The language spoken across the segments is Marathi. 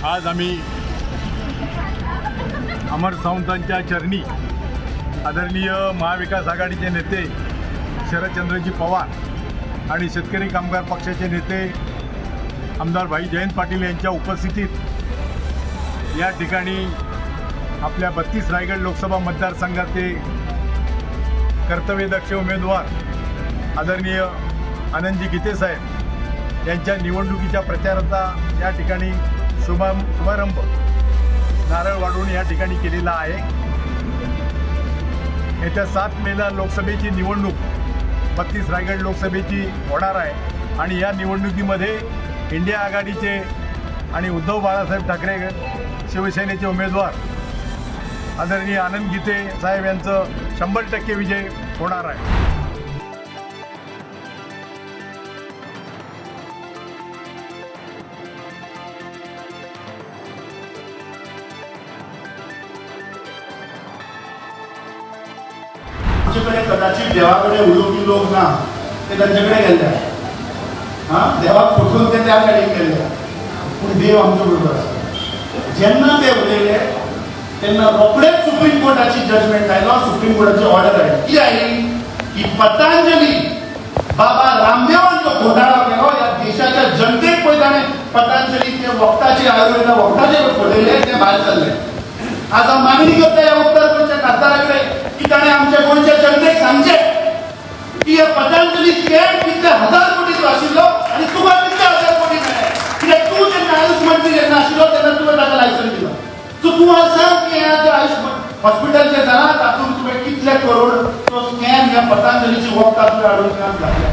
आज आम्ही अमर सावंतांच्या चरणी आदरणीय महाविकास आघाडीचे नेते शरदचंद्रजी पवार आणि शेतकरी कामगार पक्षाचे नेते आमदार भाई जयंत पाटील यांच्या उपस्थितीत या ठिकाणी आपल्या 32 रायगड लोकसभा मतदारसंघाचे कर्तव्यदक्ष उमेदवार आदरणीय आनंदजी गीते साहेब यांच्या निवडणुकीच्या प्रचाराचा या ठिकाणी शुभारंभ नारळ वाढवून या ठिकाणी केलेला आहे। येत्या 7 मेला लोकसभेची निवडणूक 32 रायगड लोकसभेची होणार आहे आणि या निवडणुकीमध्ये इंडिया आघाडीचे आणि उद्धव बाळासाहेब ठाकरे शिवसेनेचे उमेदवार आदरणीय आनंद गीते साहेब यांचं 100% विजय होणार आहे। आमच्याकडे कदाचित देवाकडे उलोकी लोक ना ते त्यांच्याकडे गेले देवा फुटून ते त्याकडे गेले पण देव आमच्या बरोबर असतो। जेन्ना ते उलयले तेन्ना रोखडेच सुप्रीम कोर्टाची जजमेंट आयलो, सुप्रीम कोर्टाची ऑर्डर आयली की आयली की पतंजली बाबा रामदेवांचो घोटाळा केलो या देशाच्या जनतेक पळय ताणें पतंजलीचे वखदाचे आयुर्वेदा वखदाचे फोडयले ते भायर सरले। आज हांव मागणी करता ह्या उत्तर गोंयच्या खासदाराकडे की ताणें आमच्या गोंयच्या जनतेक सांगचे की हे पतंजली स्कॅम कितले 1000 कोटीचो आशिल्लो आणि तुका कितले 1000 कोटी मेळ्ळे कित्याक तूं जेन्ना आयुष मंत्री जेन्ना आशिल्लो तेन्ना तुवें ताका लायसन्स दिलो। सो तूं आज सांग की ह्या आयुष हॉस्पिटल जे जालां तातूंत तुवें कितले करोड तो स्कॅम ह्या पतंजलीची वखदां तुवें हाडून काम घातल्या।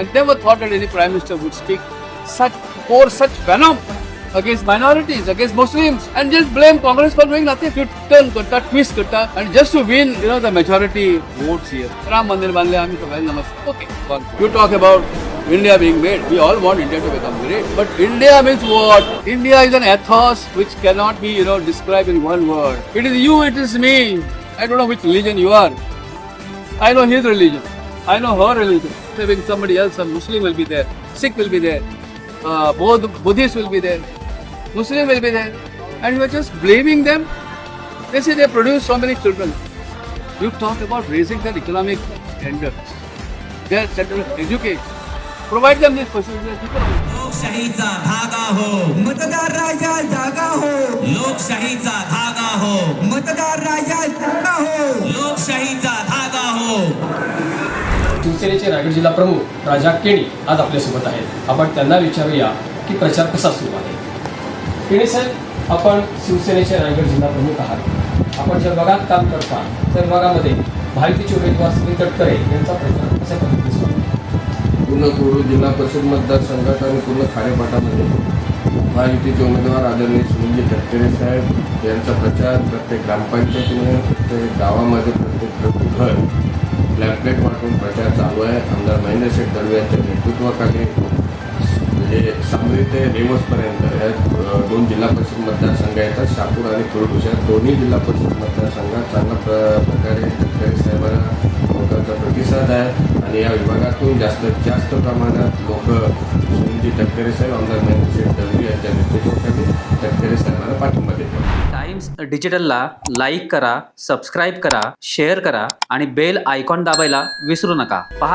And never thought that any Prime Minister would speak pour such venom against minorities, against Muslims, and just blame Congress for doing nothing. You turn karta, twist karta, and just to win, the majority votes here. Ram Mandir banle, aami to well namaste. Okay, fine. You talk about India being great. We all want India to become great. But India means what? India is an ethos which cannot be, described in one word. It is you, it is me. I don't know which religion you are. I know his religion. I know her religion. Having somebody else, a Muslim will be there, Sikh will be there, Buddhist will be there, Muslim will be there, and you are just blaming them. They say they produce so many children. You talk about raising their economic standards, their standard of education. Provide them this facility. लोकशाहीचा धागा हो, मतदार राजा जागा हो, लोकशाहीचा धागा हो, मतदार राजा जागा हो, लोकशाहीचा धागा हो। शिवसेनेचे रायगड जिल्हा प्रमुख राजा केणी आज आपल्यासोबत आहेत। आपण त्यांना विचारूया की प्रचार कसा सुरू आहे। केणी साहेब, आपण शिवसेनेचे रायगड जिल्हा प्रमुख आहात। आपण ज्या भागात काम करता त्या भागामध्ये भाजपचे उमेदवार सुनील तटकरे यांचा प्रचार कशा पद्धतीने सुरू आहे? पूर्ण कोरोड जिल्हा परिषद मतदारसंघात आणि पूर्ण खारेपाटामध्ये महायुतीचे उमेदवार आदरणीय सुनील तटकरे साहेब यांचा प्रचार प्रत्येक ग्रामपंचायतीमध्ये, प्रत्येक गावामध्ये, प्रत्येक घर फ्लॅगप्लेट वाटून प्रचार चालू आहे. आमदार महेंद्र शेठ दळवे यांच्या नेतृत्वाखाली म्हणजे सांगली ते रेवसपर्यंत ह्या 2 जिल्हा परिषद मतदारसंघ येतात. शहापूर आणि कुरुड या दोन्ही जिल्हा परिषद मतदारसंघात चांगल्या प्रकारे तटकरे साहेबांना लोकांचा प्रतिसाद आहे आणि या विभागातून जास्तीत जास्त प्रमाणात लोक सुनीलजी तटकरे साहेब, आमदार महेंद्र शेठ दळवे यांच्या नेतृत्वाखाली तटकरे साहेबांना पाठिंबा देतात. टाइम्स डिजिटलला लाईक करा, सबस्क्राईब करा, शेअर करा आणि बेल आयकॉन दाबायला विसरू नका. पहा